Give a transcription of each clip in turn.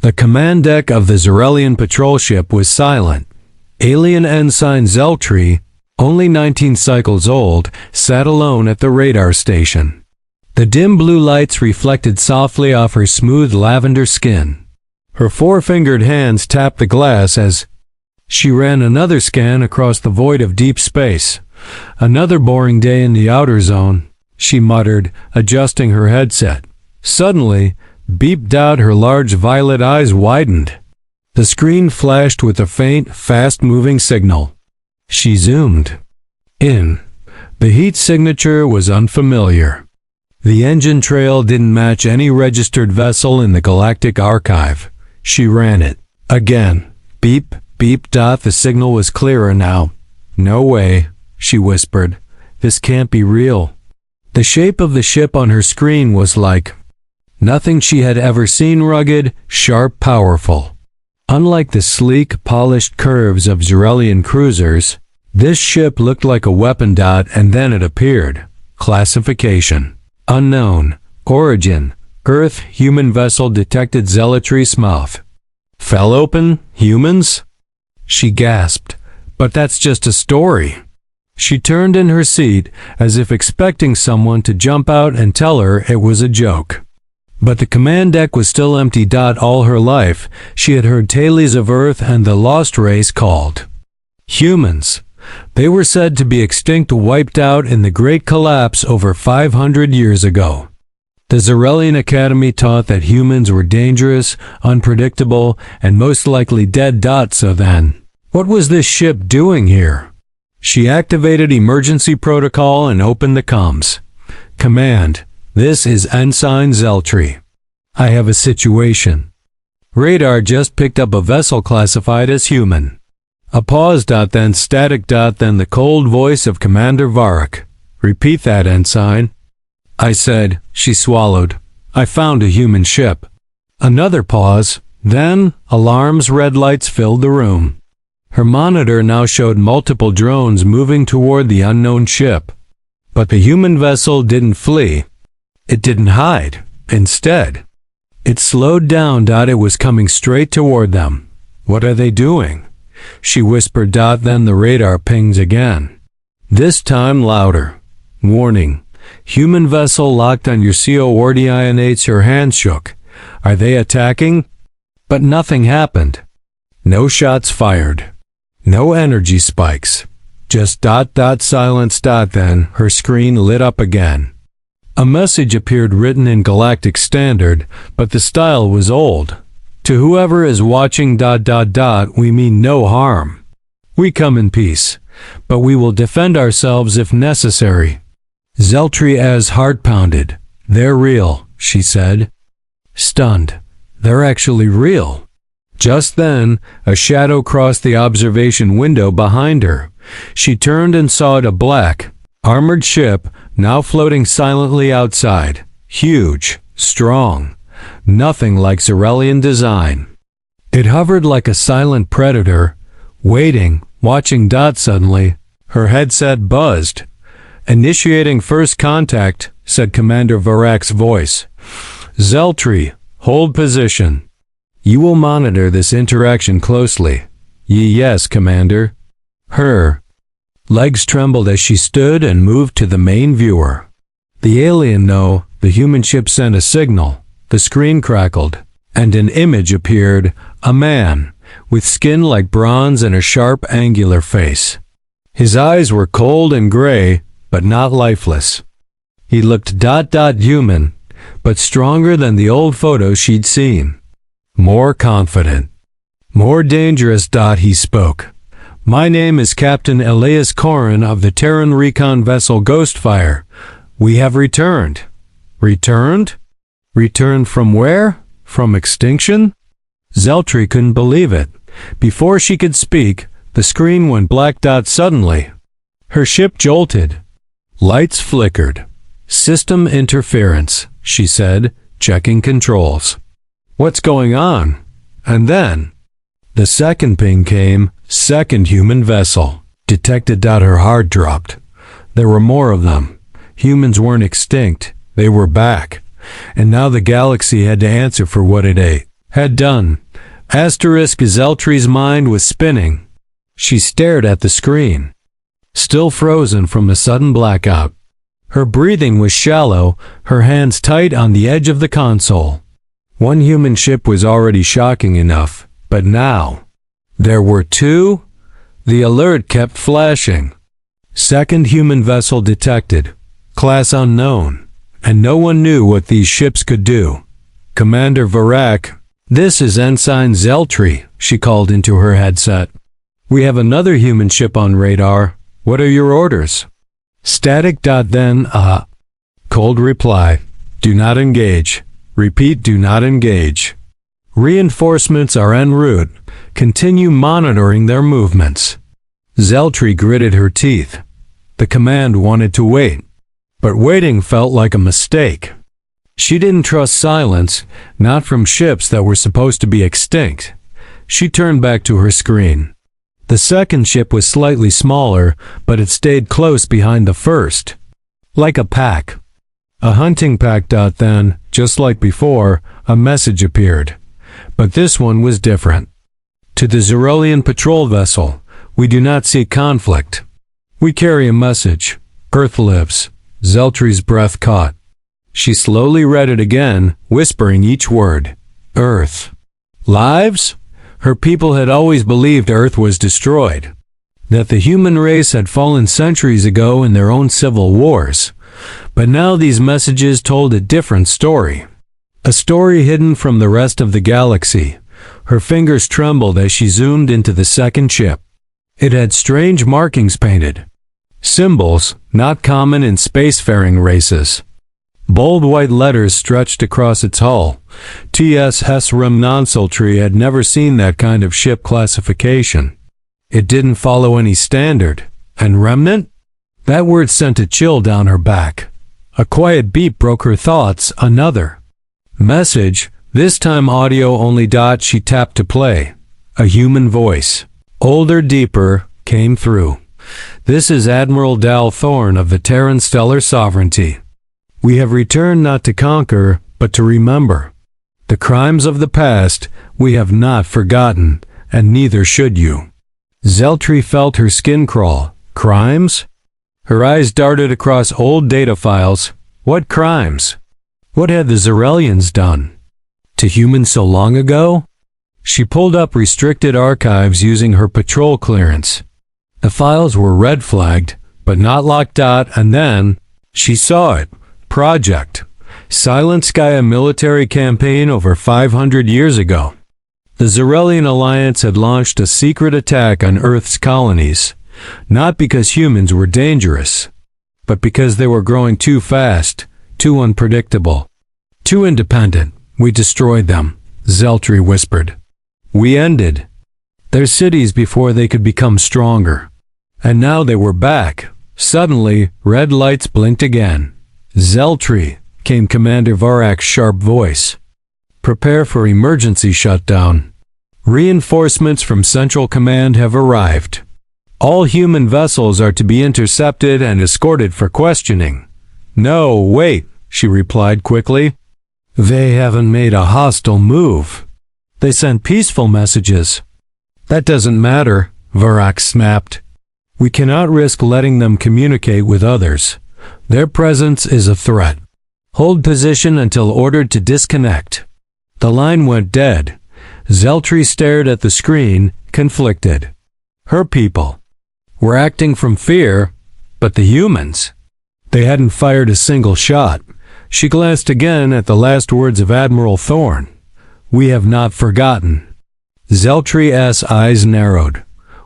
The command deck of the Xerelian patrol ship was silent. Alien ensign Zeltri, only 19 cycles old, sat alone at the radar station. The dim blue lights reflected softly off her smooth lavender skin. Her four-fingered hands tapped the glass as she ran another scan across the void of deep space. "Another boring day in the outer zone," she muttered, adjusting her headset. Suddenly, beeped out, her large violet eyes widened. The screen flashed with a faint, fast-moving signal. She zoomed in. The heat signature was unfamiliar. The engine trail didn't match any registered vessel in the Galactic archive. She ran it. Again. Beep, beep. The signal was clearer now. "No way," she whispered. "This can't be real." The shape of the ship on her screen was like nothing she had ever seen, rugged, sharp, powerful. Unlike the sleek, polished curves of Xerelian cruisers, this ship looked like a weapon. And then it appeared. Classification: unknown. Origin: Earth. Human vessel detected. Zealotry's mouth fell open. Humans? She gasped. But that's just a story. She turned in her seat as if expecting someone to jump out and tell her it was a joke. But the command deck was still empty. All her life, she had heard tales of Earth and the lost race called humans. They were said to be extinct, wiped out in the Great Collapse over 500 years ago. The Xerelian Academy taught that humans were dangerous, unpredictable, and most likely dead. So then, what was this ship doing here? She activated emergency protocol and opened the comms. "Command, this is Ensign Zeltri. I have a situation. Radar just picked up a vessel classified as human." A pause. Then static. Then the cold voice of Commander Varric. "Repeat that, Ensign." "I said," she swallowed, "I found a human ship." Another pause. Then, alarms, red lights filled the room. Her monitor now showed multiple drones moving toward the unknown ship. But the human vessel didn't flee. It didn't hide. Instead, it slowed down. It was coming straight toward them. "What are they doing?" she whispered. Then the radar pings again. This time louder. "Warning. Human vessel locked on your coordinates." Her hands shook. "Are they attacking?" But nothing happened. No shots fired. No energy spikes. Just silence. Then her screen lit up again. A message appeared written in Galactic Standard, but the style was old. "To whoever is watching ... we mean no harm. We come in peace, but we will defend ourselves if necessary." Zeltri's heart pounded. "They're real," she said. Stunned. "They're actually real." Just then, a shadow crossed the observation window behind her. She turned and saw a black, armored ship now floating silently outside. Huge, strong, nothing like Xerelian design. It hovered like a silent predator, waiting, watching. Suddenly, her headset buzzed. "Initiating first contact," said Commander Varric's voice. "Zeltri, hold position. You will monitor this interaction closely." "Yes, Commander." Her legs trembled as she stood and moved to the main viewer. The alien no, the human ship sent a signal. The screen crackled, and an image appeared, a man, with skin like bronze and a sharp, angular face. His eyes were cold and gray, but not lifeless. He looked human, but stronger than the old photos she'd seen. More confident. More dangerous. He spoke. "My name is Captain Elias Corrin of the Terran recon vessel Ghostfire. We have returned." "Returned? Returned from where? From extinction?" Zeltri couldn't believe it. Before she could speak, the screen went black. Suddenly, her ship jolted. Lights flickered. "System interference," she said, checking controls. "What's going on?" And then, the second ping came. "Second human vessel detected." Her heart dropped. There were more of them. Humans weren't extinct. They were back. And now the galaxy had to answer for what it ate. Had done. Zeltri's mind was spinning. She stared at the screen, still frozen from a sudden blackout. Her breathing was shallow, her hands tight on the edge of the console. One human ship was already shocking enough, but now there were two? The alert kept flashing. Second human vessel detected. Class unknown. And no one knew what these ships could do. Commander Varak, this is Ensign Zeltri, she called into her headset. We have another human ship on radar. What are your orders? Static. Then, Cold reply. Do not engage. Repeat, do not engage. Reinforcements are en route. Continue monitoring their movements. Zeltri gritted her teeth. The command wanted to wait, but waiting felt like a mistake. She didn't trust silence, not from ships that were supposed to be extinct. She turned back to her screen. The second ship was slightly smaller, but it stayed close behind the first. Like a pack. A hunting pack. Then, just like before, a message appeared. But this one was different. To the Zerelian patrol vessel, we do not seek conflict. We carry a message. Earth lives. Zeltri's breath caught. She slowly read it again, whispering each word. Earth. Lives? Her people had always believed Earth was destroyed, that the human race had fallen centuries ago in their own civil wars. But now these messages told a different story. A story hidden from the rest of the galaxy. Her fingers trembled as she zoomed into the second ship. It had strange markings painted. Symbols not common in spacefaring races. Bold white letters stretched across its hull. T.S. Hesram Nonsultri had never seen that kind of ship classification. It didn't follow any standard. And remnant? That word sent a chill down her back. A quiet beep broke her thoughts. Another message, this time audio only. She tapped to play. A human voice, older, deeper, came through. This is Admiral Dal Thorne of the Terran Stellar Sovereignty. We have returned not to conquer, but to remember. The crimes of the past we have not forgotten, and neither should you. Zeltri felt her skin crawl. Crimes? Her eyes darted across old data files. What crimes? What had the Zerelians done? To humans so long ago? She pulled up restricted archives using her patrol clearance. The files were red flagged, but not locked. And then she saw it. Project Silent Sky, a military campaign over 500 years ago. The Zerelian Alliance had launched a secret attack on Earth's colonies, not because humans were dangerous, but because they were growing too fast, too unpredictable, too independent. We destroyed them, Zeltri whispered. We ended their cities before they could become stronger. And now they were back. Suddenly, red lights blinked again. Zeltri, came Commander Varak's sharp voice. Prepare for emergency shutdown. Reinforcements from Central Command have arrived. All human vessels are to be intercepted and escorted for questioning. No, wait, she replied quickly. They haven't made a hostile move. They sent peaceful messages. That doesn't matter, Varak snapped. We cannot risk letting them communicate with others. Their presence is a threat. Hold position until ordered to disconnect. The line went dead. Zeltri stared at the screen, conflicted. Her people were acting from fear, but the humans, they hadn't fired a single shot. She glanced again at the last words of Admiral Thorne. We have not forgotten. Zeltri's eyes narrowed.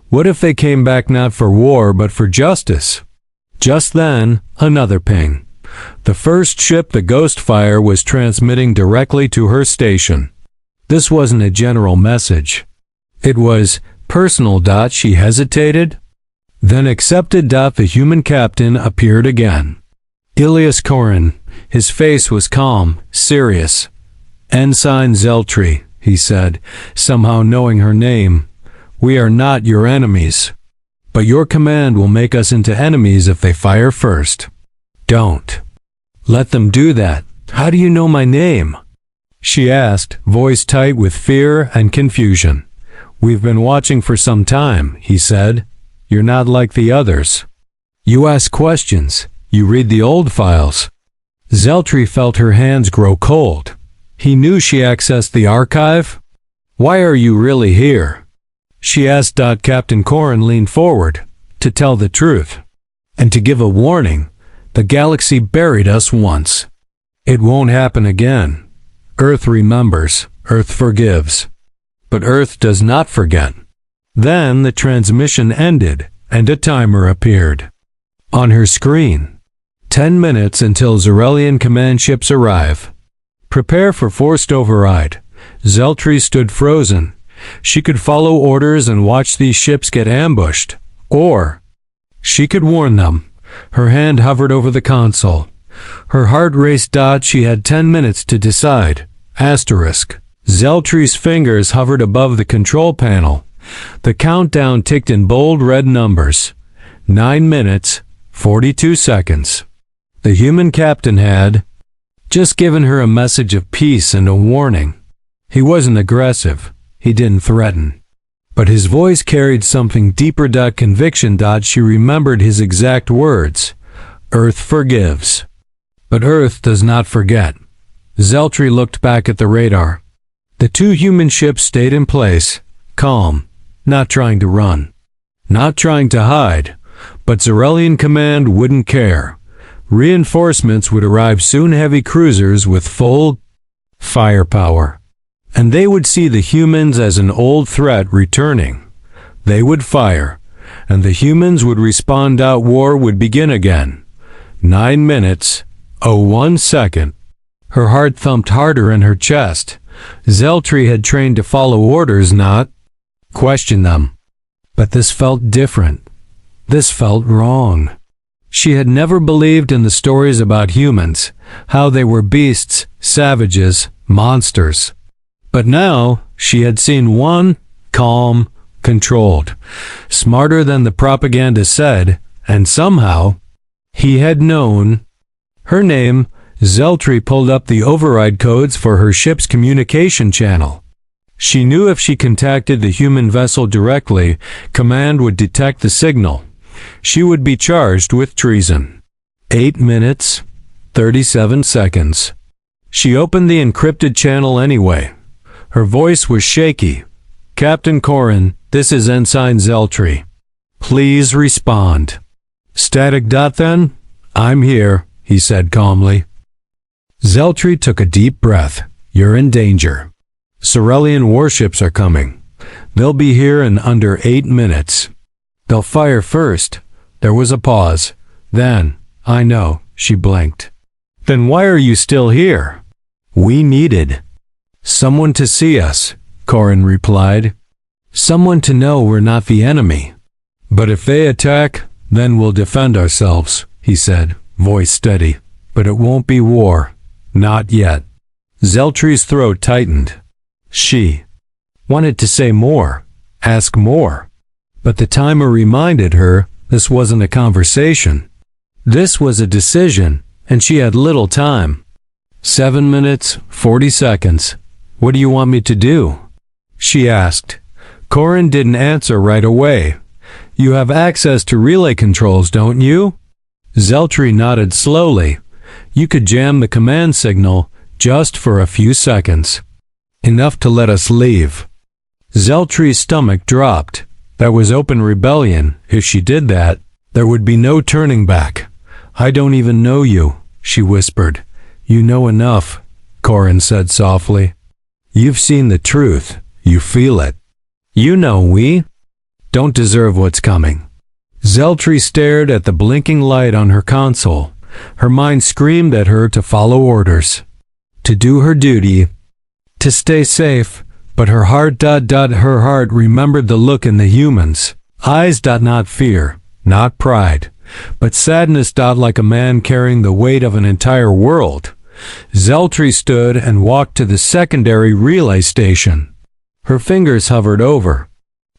What if they came back not for war but for justice? Just then, another ping. The first ship, the Ghostfire, was transmitting directly to her station. This wasn't a general message. It was personal. She hesitated, then accepted. The human captain appeared again. Ilias Korin. His face was calm, serious. Ensign Zeltri, he said, somehow knowing her name. We are not your enemies. But your command will make us into enemies if they fire first. Don't let them do that. How do you know my name? she asked, voice tight with fear and confusion. "We've been watching for some time," he said. "You're not like the others. You ask questions. You read the old files." Zeltri felt her hands grow cold. He knew she accessed the archive. "Why are you really here?" she asked. Captain Corin leaned forward. "To tell the truth. And to give a warning. The galaxy buried us once. It won't happen again. Earth remembers. Earth forgives. But Earth does not forget." Then the transmission ended, and a timer appeared on her screen. 10 minutes until Zarelian command ships arrive. Prepare for forced override. Zeltri stood frozen. She could follow orders and watch these ships get ambushed. Or she could warn them. Her hand hovered over the console. Her heart raced. She had 10 minutes to decide. Asterisk. Zeltri's fingers hovered above the control panel. The countdown ticked in bold red numbers. 9 minutes, 42 seconds. The human captain had just given her a message of peace and a warning. He wasn't aggressive. He didn't threaten. But his voice carried something deeper. Conviction. She remembered his exact words. Earth forgives. But Earth does not forget. Zeltri looked back at the radar. The two human ships stayed in place, calm, not trying to run, not trying to hide. But Zarelian command wouldn't care. Reinforcements would arrive soon, heavy cruisers with full firepower. And they would see the humans as an old threat returning. They would fire, and the humans would respond. War would begin again. 9 minutes, 01 second. Her heart thumped harder in her chest. Zeltri had trained to follow orders, not question them. But this felt different. This felt wrong. She had never believed in the stories about humans, how they were beasts, savages, monsters. But now she had seen one, calm, controlled, smarter than the propaganda said, and somehow he had known. Her name. Zeltri pulled up the override codes for her ship's communication channel. She knew if she contacted the human vessel directly, command would detect the signal. She would be charged with treason. 8 minutes, 37 seconds. She opened the encrypted channel anyway. Her voice was shaky. "Captain Corin, this is Ensign Zeltri. Please respond." "Static. Then? I'm here," he said calmly. Zeltri took a deep breath. "You're in danger. Zarelian warships are coming. They'll be here in under 8 minutes. They'll fire first." There was a pause. Then, "I know," she blinked. "Then why are you still here?" "We needed someone to see us," Corin replied. "Someone to know we're not the enemy." "But if they attack, then we'll defend ourselves," he said, voice steady. "But it won't be war. Not yet." Zeltri's throat tightened. She wanted to say more, ask more. But the timer reminded her this wasn't a conversation. This was a decision, and she had little time. 7 minutes, 40 seconds. "What do you want me to do?" she asked. Corin didn't answer right away. "You have access to relay controls, don't you?" Zeltri nodded slowly. "You could jam the command signal just for a few seconds. Enough to let us leave." Zeltri's stomach dropped. That was open rebellion. If she did that, there would be no turning back. "I don't even know you," she whispered. "You know enough," Corin said softly. "You've seen the truth. You feel it. You know we don't deserve what's coming." Zeltri stared at the blinking light on her console. Her mind screamed at her to follow orders, to do her duty, to stay safe. But her heart. Her heart remembered the look in the humans' eyes. Not fear, not pride, but sadness. Like a man carrying the weight of an entire world. Zeltri stood and walked to the secondary relay station. Her fingers hovered over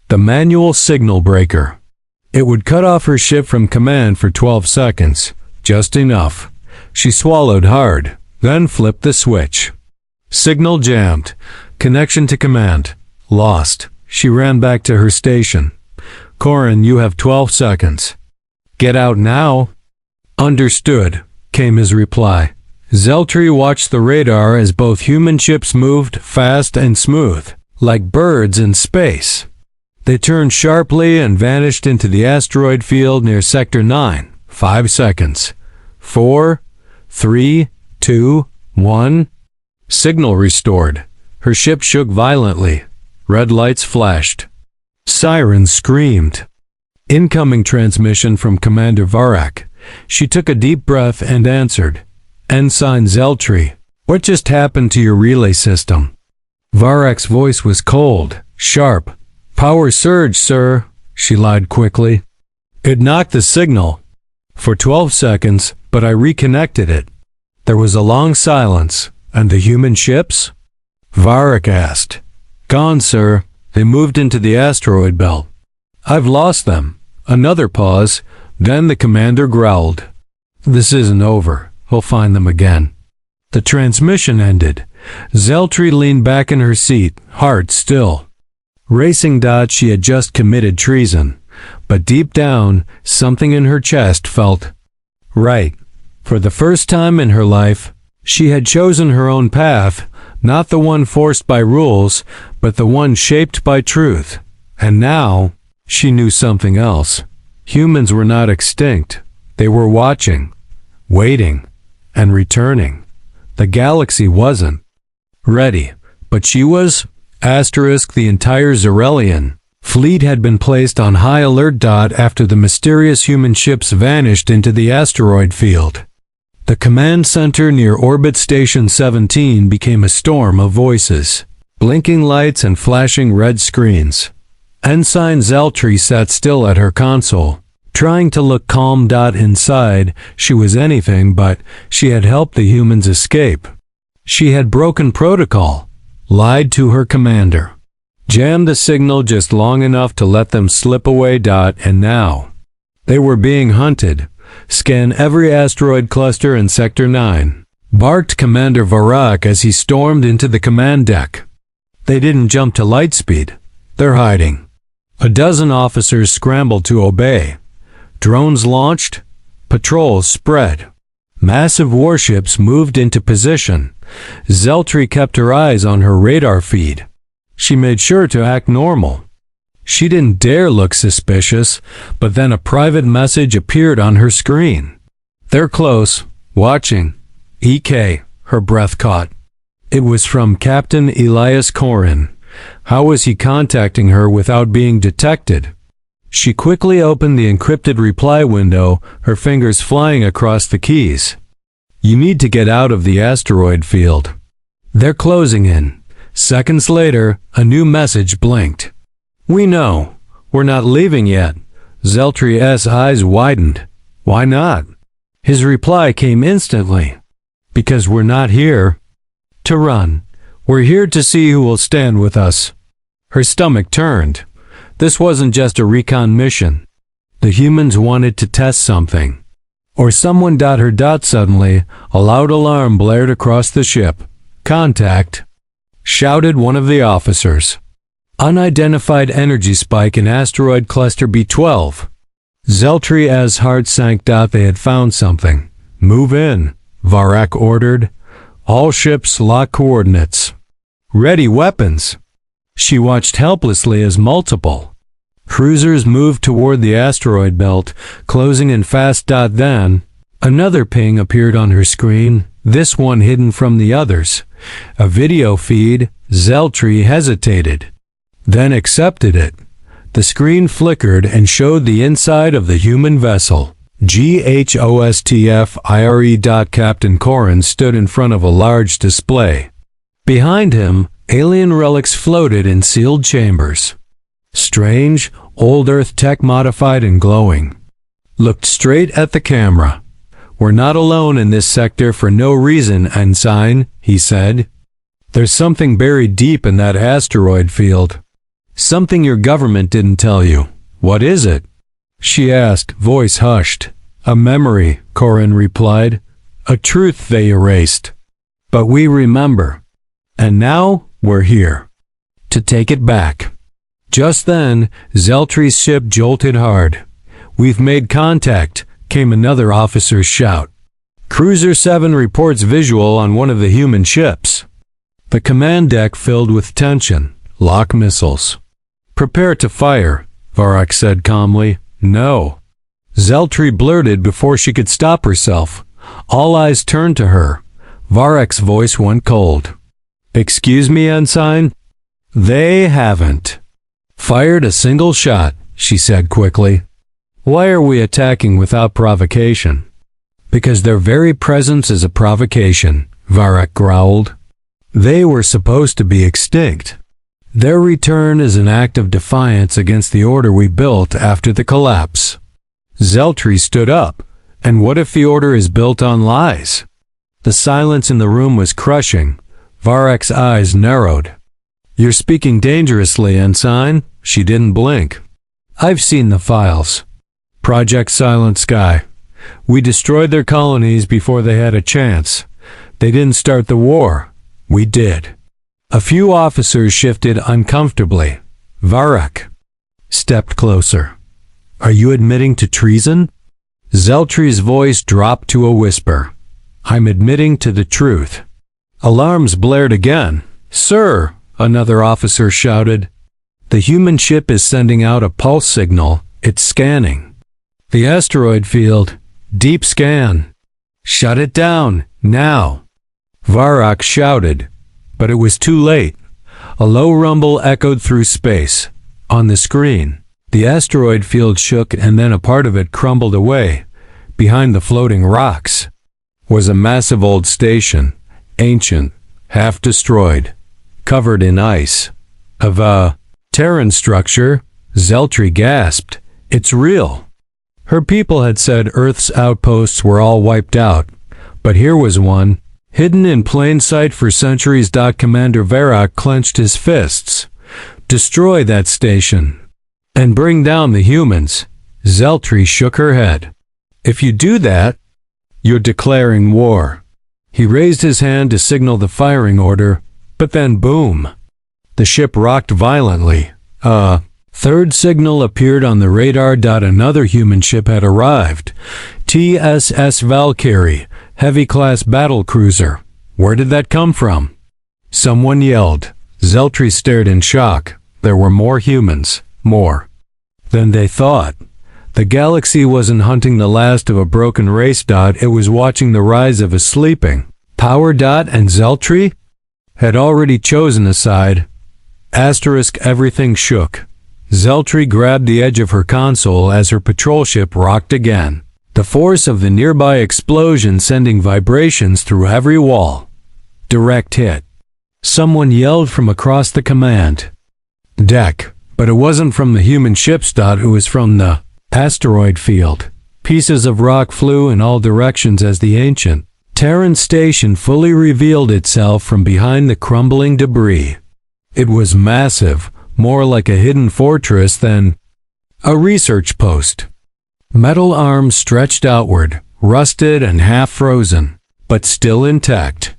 the manual signal breaker. It would cut off her ship from command for 12 seconds, just enough. She swallowed hard, then flipped the switch. Signal jammed. Connection to command. Lost. She ran back to her station. Corin, you have 12 seconds. Get out now. Understood, came his reply. Zeltri watched the radar as both human ships moved fast and smooth, like birds in space. They turned sharply and vanished into the asteroid field near Sector 9. 5 seconds. 4, 3, 2, 1. Signal restored. Her ship shook violently. Red lights flashed. Sirens screamed. Incoming transmission from Commander Varak. She took a deep breath and answered. Ensign Zeltri, what just happened to your relay system? Varak's voice was cold, sharp. Power surge, sir, she lied quickly. It knocked the signal. For 12 seconds, but I reconnected it. There was a long silence. And the human ships? Varak asked. Gone, sir. They moved into the asteroid belt. I've lost them. Another pause. Then the commander growled. This isn't over. He'll find them again. The transmission ended. Zeltri leaned back in her seat, heart still. Racing. She had just committed treason. But deep down, something in her chest felt right. For the first time in her life, she had chosen her own path, not the one forced by rules, but the one shaped by truth. And now, she knew something else. Humans were not extinct. They were watching, waiting, and returning. The galaxy wasn't ready, but she was. The entire Zerelian fleet had been placed on high alert. After the mysterious human ships vanished into the asteroid field. The command center near Orbit Station 17 became a storm of voices, blinking lights and flashing red screens. Ensign Zeltri sat still at her console, trying to look calm. Inside, she was anything but. She had helped the humans escape. She had broken protocol, lied to her commander, jammed the signal just long enough to let them slip away. And now, they were being hunted. Scan every asteroid cluster in Sector 9, barked Commander Varak as he stormed into the command deck. They didn't jump to light speed. They're hiding. A dozen officers scrambled to obey. Drones launched. Patrols spread. Massive warships moved into position. Zeltri kept her eyes on her radar feed. She made sure to act normal. She didn't dare look suspicious, but then a private message appeared on her screen. They're close, watching. EK, her breath caught. It was from Captain Elias Corin. How was he contacting her without being detected? She quickly opened the encrypted reply window, her fingers flying across the keys. You need to get out of the asteroid field. They're closing in. Seconds later, a new message blinked. We know. We're not leaving yet. Zeltri's eyes widened. Why not? His reply came instantly. Because we're not here to run. We're here to see who will stand with us. Her stomach turned. This wasn't just a recon mission. The humans wanted to test something. Or someone. Suddenly, a loud alarm blared across the ship. Contact! Shouted one of the officers. Unidentified energy spike in asteroid cluster B12. Zeltri's heart sank. They had found something. Move in, Varak ordered. All ships lock coordinates. Ready weapons. She watched helplessly as multiple cruisers moved toward the asteroid belt, closing in fast. Then, another ping appeared on her screen, this one hidden from the others. A video feed. Zeltri hesitated, then accepted it. The screen flickered and showed the inside of the human vessel. GHOSTFIRE. Captain Corin stood in front of a large display. Behind him, alien relics floated in sealed chambers. Strange, old Earth tech modified and glowing. Looked straight at the camera. We're not alone in this sector for no reason, Ensign, he said. There's something buried deep in that asteroid field. Something your government didn't tell you. What is it? She asked, voice hushed. A memory, Corin replied. A truth they erased. But we remember. And now, we're here. To take it back. Just then, Zeltri's ship jolted hard. "We've made contact," came another officer's shout. "Cruiser 7 reports visual on one of the human ships." The command deck filled with tension. "Lock missiles." "Prepare to fire," Varak said calmly. "No." Zeltri blurted before she could stop herself. All eyes turned to her. Varak's voice went cold. "Excuse me, Ensign?" "They haven't fired a single shot," she said quickly. "Why are we attacking without provocation?" "Because their very presence is a provocation," Varak growled. "They were supposed to be extinct. Their return is an act of defiance against the order we built after the collapse." Zeltri stood up. "And what if the order is built on lies?" The silence in the room was crushing. Varak's eyes narrowed. "You're speaking dangerously, Ensign." She didn't blink. "I've seen the files. Project Silent Sky. We destroyed their colonies before they had a chance. They didn't start the war. We did." A few officers shifted uncomfortably. Varak stepped closer. "Are you admitting to treason?" Zeltri's voice dropped to a whisper. "I'm admitting to the truth." Alarms blared again. "Sir," another officer shouted. "The human ship is sending out a pulse signal. It's scanning the asteroid field. Deep scan. Shut it down, now." Varak shouted, but it was too late. A low rumble echoed through space. On the screen, the asteroid field shook and then a part of it crumbled away. Behind the floating rocks was a massive old station, ancient, half destroyed, covered in ice. Of a Terran structure, Zeltri gasped. "It's real." Her people had said Earth's outposts were all wiped out, but here was one, hidden in plain sight for centuries. Commander Varak clenched his fists. "Destroy that station and bring down the humans." Zeltri shook her head. "If you do that, you're declaring war." He raised his hand to signal the firing order, but then boom. The ship rocked violently. A third signal appeared on the radar. Another human ship had arrived. TSS Valkyrie, heavy-class battlecruiser. Where did that come from? Someone yelled. Zeltri stared in shock. There were more humans. More than they thought. The galaxy wasn't hunting the last of a broken race. It was watching the rise of a sleeping power. And Zeltri had already chosen a side. Asterisk everything shook. Zeltri grabbed the edge of her console as her patrol ship rocked again. The force of the nearby explosion sending vibrations through every wall. Direct hit. Someone yelled from across the command deck, but it wasn't from the human ships. It was from the asteroid field. Pieces of rock flew in all directions as the ancient Terran station fully revealed itself from behind the crumbling debris. It was massive, more like a hidden fortress than a research post. Metal arms stretched outward, rusted and half-frozen, but still intact.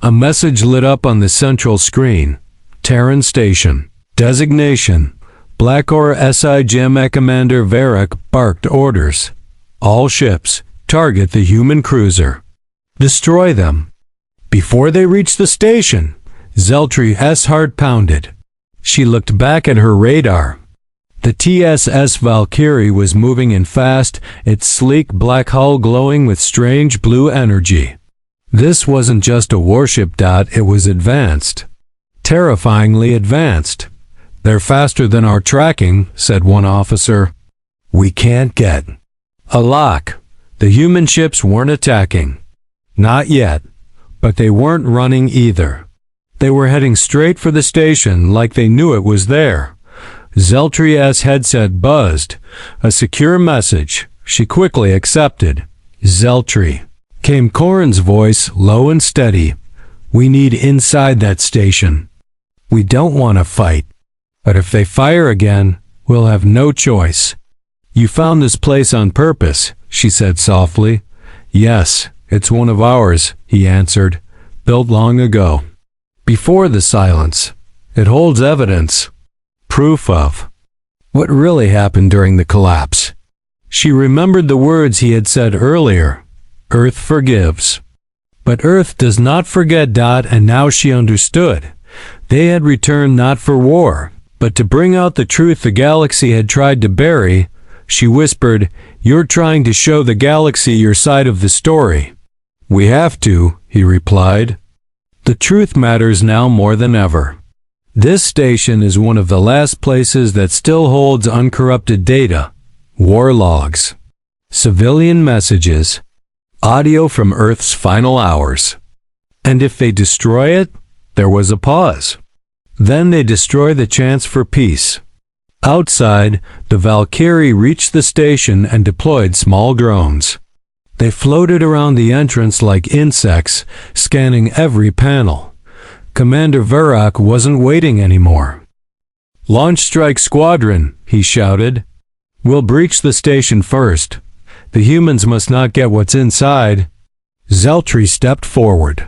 A message lit up on the central screen. Terran Station. Designation. Blackor SI Commander Varak barked orders. All ships, target the human cruiser. Destroy them. Before they reach the station, Zeltri's heart pounded. She looked back at her radar. The TSS Valkyrie was moving in fast, its sleek black hull glowing with strange blue energy. This wasn't just a warship. It was advanced. Terrifyingly advanced. "They're faster than our tracking," said one officer. "We can't get a lock." The human ships weren't attacking. Not yet. But they weren't running either. They were heading straight for the station like they knew it was there. Zeltri's headset buzzed. A secure message. She quickly accepted. "Zeltri," came Corin's voice, low and steady. "We need inside that station. We don't want to fight. But if they fire again, we'll have no choice." "You found this place on purpose," she said softly. "Yes, it's one of ours," he answered. "Built long ago. Before the silence, it holds evidence, proof of what really happened during the collapse. She remembered the words he had said earlier, Earth forgives. But Earth does not forget. And now she understood. They had returned not for war, but to bring out the truth the galaxy had tried to bury. She whispered, "You're trying to show the galaxy your side of the story." "We have to," he replied. "The truth matters now more than ever." This station is one of the last places that still holds uncorrupted data, war logs, civilian messages, audio from Earth's final hours. And if they destroy it, there was a pause. Then they destroy the chance for peace. Outside, the Valkyrie reached the station and deployed small drones. They floated around the entrance like insects, scanning every panel. Commander Varrock wasn't waiting anymore. "Launch Strike Squadron," he shouted. "We'll breach the station first. The humans must not get what's inside." Zeltri stepped forward.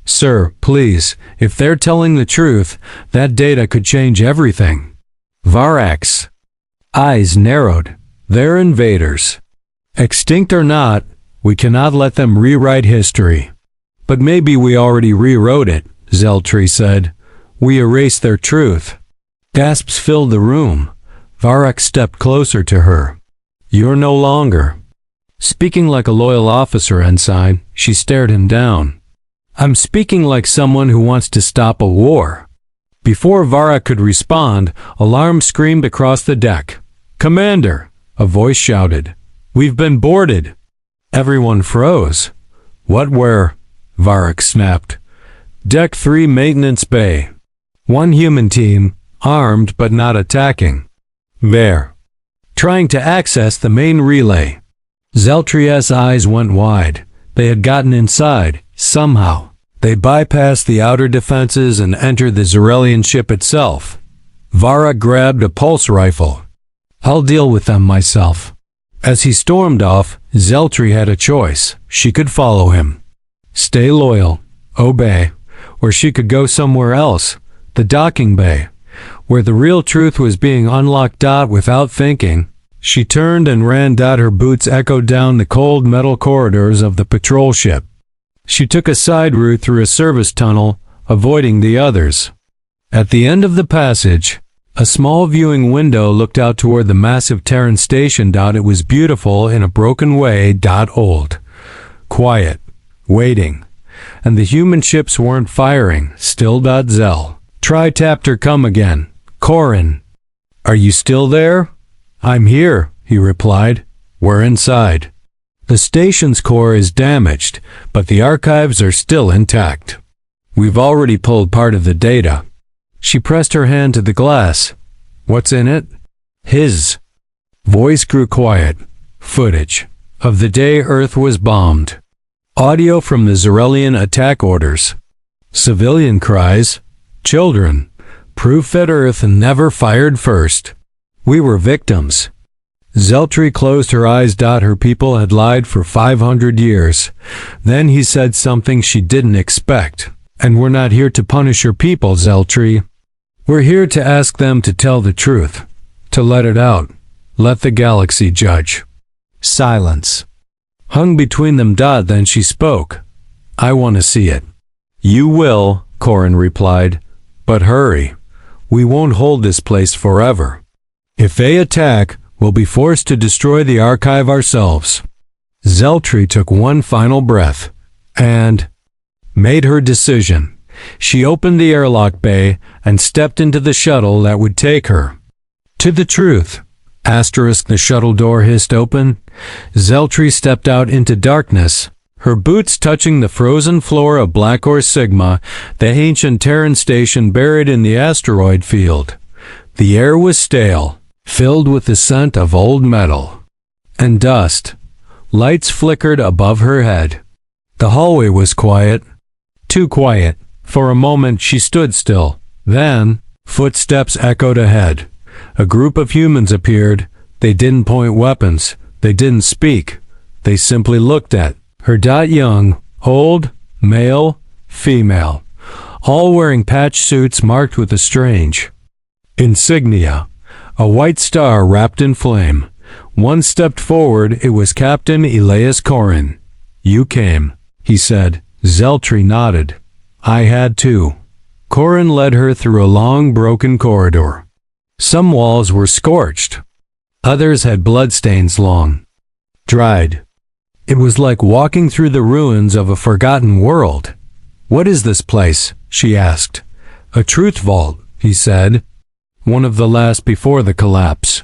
"Sir, please, if they're telling the truth, that data could change everything." Varrock's eyes narrowed. "They're invaders. Extinct or not, we cannot let them rewrite history." "But maybe we already rewrote it," Zeltri said. "We erased their truth." Gasps filled the room. Varrock stepped closer to her. "You're no longer." Speaking like a loyal officer, Ensign, she stared him down. "I'm speaking like someone who wants to stop a war." Before Varrock could respond, alarm screamed across the deck. "Commander!" a voice shouted. "We've been boarded." Everyone froze. "What, where?" Varrock snapped. "Deck 3 Maintenance Bay. One human team, armed but not attacking. There. Trying to access the main relay." Zeltri's eyes went wide. They had gotten inside, somehow. They bypassed the outer defenses and entered the Zerelian ship itself. Varrock grabbed a pulse rifle. "I'll deal with them myself." As he stormed off, Zeltri had a choice. She could follow him. Stay loyal, obey, or she could go somewhere else, the docking bay, where the real truth was being unlocked. Without thinking, she turned and ran. Her boots echoed down the cold metal corridors of the patrol ship. She took a side route through a service tunnel, avoiding the others. At the end of the passage, a small viewing window looked out toward the massive Terran station. It was beautiful in a broken way. Old, quiet, waiting, and the human ships weren't firing. Still. Zell. "Tri-Tapter, come again. Corin. Are you still there?" "I'm here," he replied. "We're inside. The station's core is damaged, but the archives are still intact. We've already pulled part of the data." She pressed her hand to the glass. "What's in it?" His voice grew quiet. "Footage of the day Earth was bombed. Audio from the Zerelian attack orders. Civilian cries. Children. Proof that Earth never fired first. We were victims." Zeltri closed her eyes. Her people had lied for 500 years. Then he said something she didn't expect. "And we're not here to punish your people, Zeltri. We're here to ask them to tell the truth, to let it out. Let the galaxy judge." Silence hung between them. Then she spoke. "I want to see it." "You will," Corin replied. "But hurry. We won't hold this place forever. If they attack, we'll be forced to destroy the archive ourselves." Zeltri took one final breath and made her decision. She opened the airlock bay and stepped into the shuttle that would take her to the truth. The shuttle door hissed open. Zeltri stepped out into darkness, her boots touching the frozen floor of Black Or Sigma, the ancient Terran station buried in the asteroid field. The air was stale, filled with the scent of old metal and dust. Lights flickered above her head. The hallway was quiet. Too quiet. For a moment she stood still. Then, footsteps echoed ahead. A group of humans appeared. They didn't point weapons. They didn't speak. They simply looked at her. Young, old, male, female. all wearing patch suits marked with a strange insignia, a white star wrapped in flame. One stepped forward. It was Captain Elias Corrin. "You came," he said. Zeltri nodded. "I had to." Corrin led her through a long, broken corridor. Some walls were scorched. Others had bloodstains long dried. It was like walking through the ruins of a forgotten world. "What is this place?" she asked. "A truth vault," he said. "One of the last before the collapse.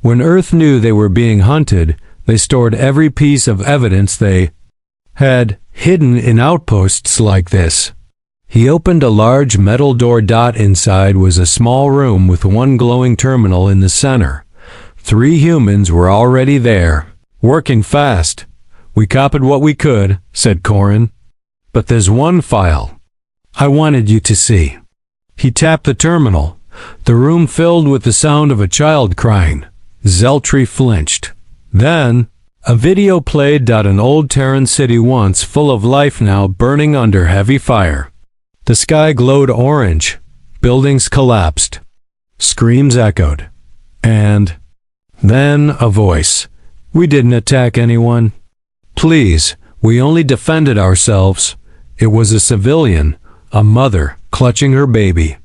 When Earth knew they were being hunted, they stored every piece of evidence they had hidden in outposts like this." He opened a large metal door. Inside was a small room with one glowing terminal in the center. 3 humans were already there, working fast. "We copied what we could," said Corrin. "But there's one file I wanted you to see." He tapped the terminal. The room filled with the sound of a child crying. Zeltri flinched. Then a video played. An old Terran city once full of life, now burning under heavy fire. The sky glowed orange. Buildings collapsed. Screams echoed. And then a voice. "We didn't attack anyone. Please, we only defended ourselves." It was a civilian, a mother, clutching her baby.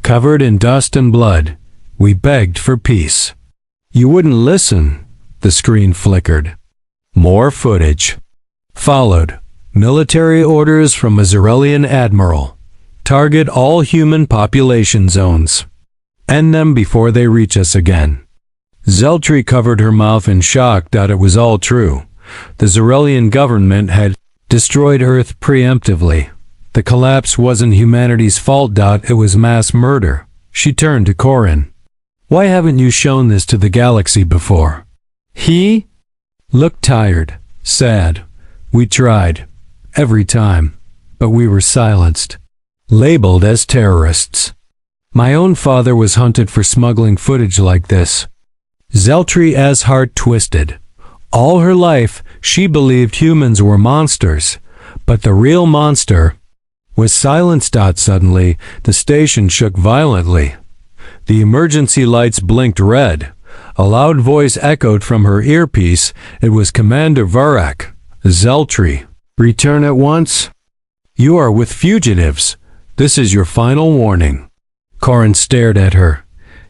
Covered in dust and blood, "We begged for peace." "You wouldn't listen." The screen flickered. More footage followed. Military orders from a Zarelian admiral. "Target all human population zones. End them before they reach us again." Zeltri covered her mouth in shock. It was all true. The Zarelian government had destroyed Earth preemptively. The collapse wasn't humanity's fault. It was mass murder. She turned to Corrin. "Why haven't you shown this to the galaxy before?" He looked tired, sad. "We tried. Every time. But we were silenced. Labeled as terrorists. My own father was hunted for smuggling footage like this." Zeltri's heart twisted. All her life, she believed humans were monsters. But the real monster was silenced. Suddenly, the station shook violently. The emergency lights blinked red. A loud voice echoed from her earpiece. It was Commander Varak. "Zeltri, return at once. You are with fugitives. This is your final warning." Corrin stared at her.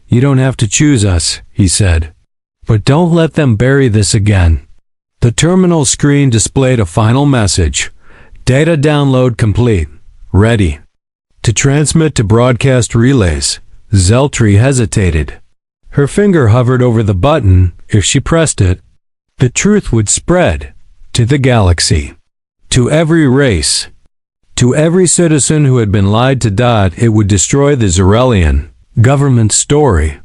"You don't have to choose us," he said. "But don't let them bury this again." The terminal screen displayed a final message. "Data download complete. Ready to transmit to broadcast relays." Zeltri hesitated. Her finger hovered over the button. If she pressed it, the truth would spread to the galaxy, to every race, to every citizen who had been lied to. It would destroy the Zarelian government story,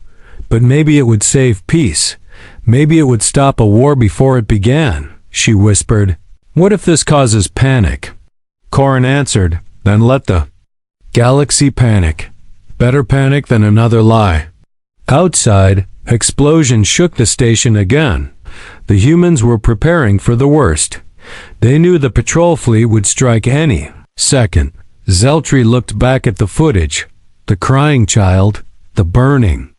but maybe it would save peace. Maybe it would stop a war before it began, she whispered. "What if this causes panic?" Corrin answered, "Then let the galaxy panic. Better panic than another lie." Outside, explosions shook the station again. The humans were preparing for the worst. They knew the patrol fleet would strike any second. Zeltri looked back at the footage. The crying child, the burning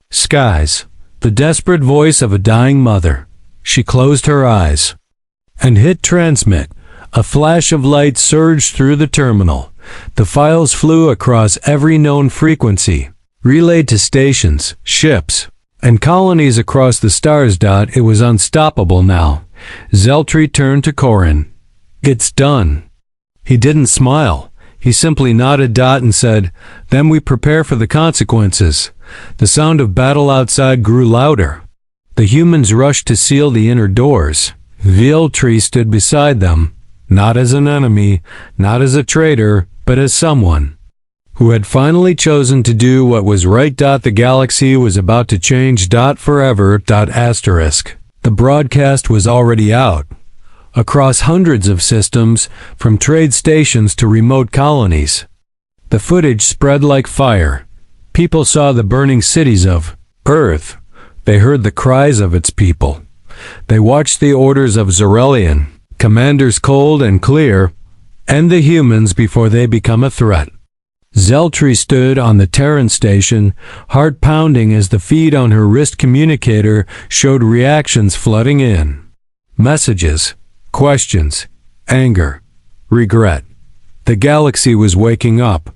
skies, the desperate voice of a dying mother. She closed her eyes and hit transmit. A flash of light surged through the terminal. The files flew across every known frequency, relayed to stations, ships, and colonies across the stars. It was unstoppable now. Zeltri turned to Corrin. "It's done." He didn't smile. He simply nodded and said, "Then we prepare for the consequences." The sound of battle outside grew louder. The humans rushed to seal the inner doors. Zeltri stood beside them, not as an enemy, not as a traitor, but as someone who had finally chosen to do what was right. The galaxy was about to change. Forever. Asterisk. The broadcast was already out. Across hundreds of systems, from trade stations to remote colonies. The footage spread like fire. People saw the burning cities of Earth. They heard the cries of its people. They watched the orders of Zarelian commanders, cold and clear, end the humans before they become a threat. Zeltri stood on the Terran station, heart pounding as the feed on her wrist communicator showed reactions flooding in. Messages, questions, anger, regret. The galaxy was waking up.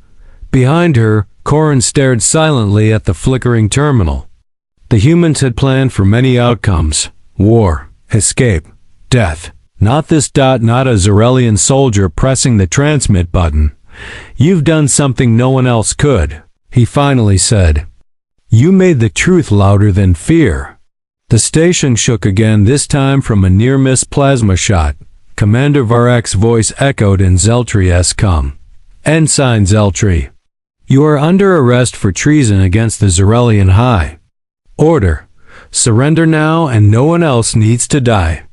Behind her, Corin stared silently at the flickering terminal. The humans had planned for many outcomes: war, escape, death. Not this. Not a Zarelian soldier pressing the transmit button. "You've done something no one else could," he finally said. "You made the truth louder than fear." The station shook again, this time from a near-miss plasma shot. Commander Varak's voice echoed in Zeltri's calm. "Ensign Zeltri, you are under arrest for treason against the Zarelian High Order. Surrender now and no one else needs to die."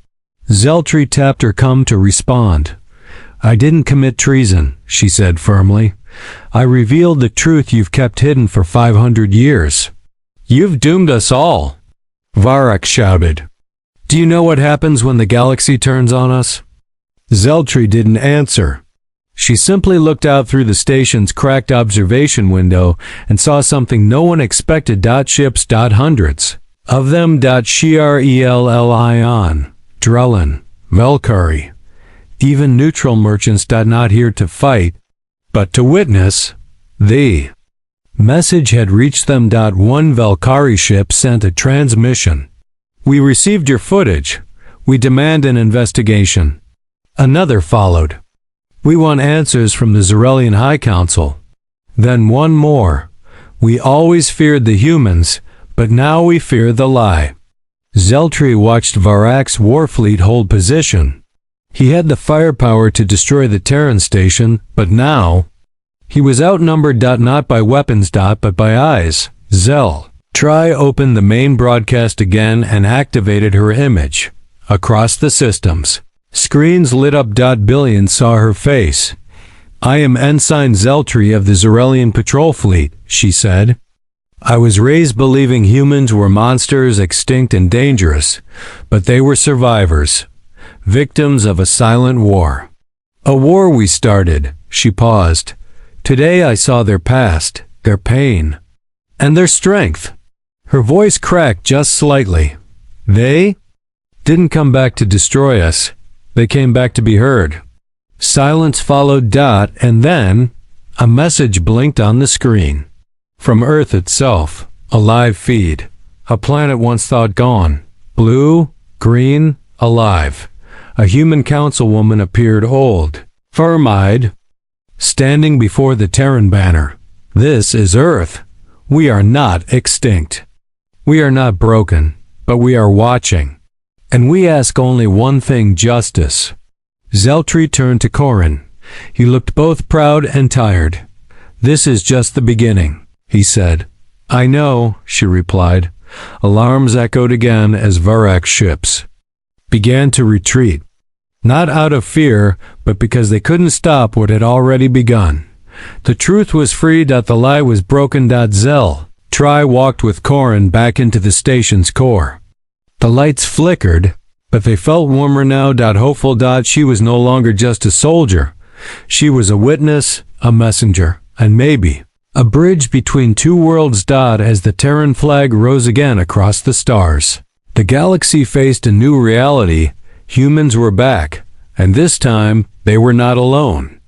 Zeltri tapped her cum to respond. "I didn't commit treason," she said firmly. "I revealed the truth you've kept hidden for 500 years. You've doomed us all," Varak shouted. "Do you know what happens when the galaxy turns on us?" Zeltri didn't answer. She simply looked out through the station's cracked observation window and saw something no one expected. Ships. Hundreds of them. Shrellion, Drellin, Velkari. Even neutral merchants. Not here to fight, but to witness. The message had reached them. One Velkari ship sent a transmission. "We received your footage. We demand an investigation." Another followed. "We want answers from the Zarelian High Council." Then one more. "We always feared the humans, but now we fear the lie." Zeltri watched Varak's warfleet hold position. He had the firepower to destroy the Terran station, but now he was outnumbered. Not by weapons. But by eyes. Zeltri opened the main broadcast again and activated her image. Across the systems, screens lit up. Billions saw her face. "I am Ensign Zeltri of the Zarelian Patrol Fleet," she said. "I was raised believing humans were monsters, extinct and dangerous, but they were survivors. Victims of a silent war. A war we started." She paused. "Today I saw their past, their pain, and their strength." Her voice cracked just slightly. "They didn't come back to destroy us. They came back to be heard." Silence followed. And then a message blinked on the screen. From Earth itself, a live feed. A planet once thought gone. Blue, green, alive. A human councilwoman appeared, old, firm-eyed, standing before the Terran banner. "This is Earth. We are not extinct. We are not broken, but we are watching. And we ask only one thing: justice." Zeltri turned to Corin. He looked both proud and tired. "This is just the beginning," he said. "I know," she replied. Alarms echoed again as Varak's ships began to retreat. Not out of fear, but because they couldn't stop what had already begun. The truth was free. The lie was broken. Zeltri walked with Corin back into the station's core. The lights flickered, but they felt warmer now. Hopeful. She was no longer just a soldier. She was a witness, a messenger, and maybe a bridge between two worlds. As the Terran flag rose again across the stars, the galaxy faced a new reality. Humans were back, and this time they were not alone.